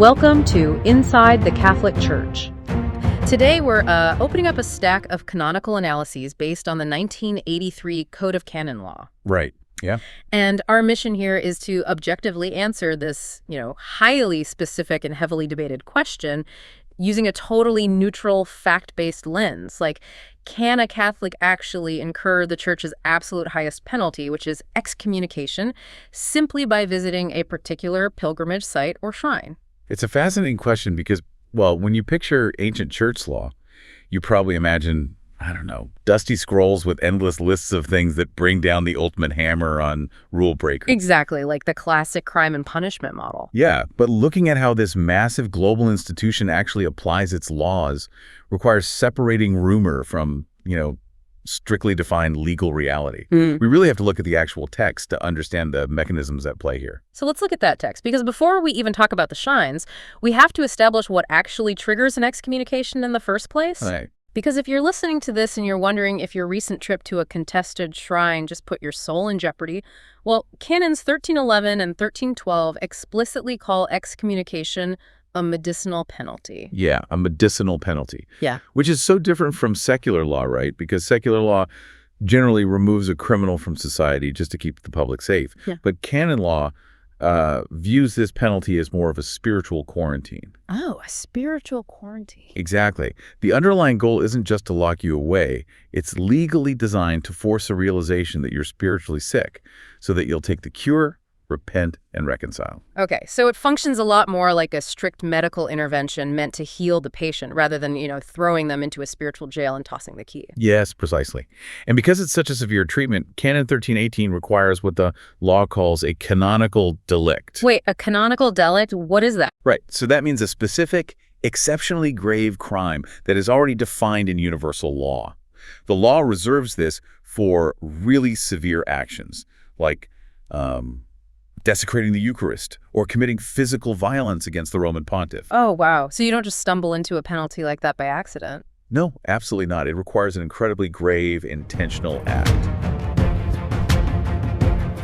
Welcome to Inside the Catholic Church. Today we're opening up a stack of canonical analyses based on the 1983 Code of Canon Law. Right. Yeah. And our mission here is to objectively answer this, highly specific and heavily debated question using a totally neutral, fact-based lens. Like, can a Catholic actually incur the Church's absolute highest penalty, which is excommunication, simply by visiting a particular pilgrimage site or shrine? It's a fascinating question because, well, when you picture ancient church law, you probably imagine, I don't know, dusty scrolls with endless lists of things that bring down the ultimate hammer on rule breakers. Exactly, like the classic crime and punishment model. Yeah, but looking at how this massive global institution actually applies its laws requires separating rumor from, strictly defined legal reality. We really have to look at the actual text to understand the mechanisms at play here. So let's look at that text, because before we even talk about the shrines, we have to establish what actually triggers an excommunication in the first place. Right. Because if you're listening to this and you're wondering if your recent trip to a contested shrine just put your soul in jeopardy, well, Canons 1311 and 1312 explicitly call excommunication a medicinal penalty. Yeah, a medicinal penalty. Yeah. Which is so different from secular law, right? Because secular law generally removes a criminal from society just to keep the public safe. Yeah. But canon law views this penalty as more of a spiritual quarantine. Oh, a spiritual quarantine. Exactly. The underlying goal isn't just to lock you away. It's legally designed to force a realization that you're spiritually sick so that you'll take the cure, repent, and reconcile. Okay, so it functions a lot more like a strict medical intervention meant to heal the patient rather than, throwing them into a spiritual jail and tossing the key. Yes, precisely. And because it's such a severe treatment, Canon 1318 requires what the law calls a canonical delict. Wait, a canonical delict? What is that? Right. So that means a specific, exceptionally grave crime that is already defined in universal law. The law reserves this for really severe actions, like desecrating the Eucharist or committing physical violence against the Roman pontiff. Oh, wow. So you don't just stumble into a penalty like that by accident? No, absolutely not. It requires an incredibly grave, intentional act.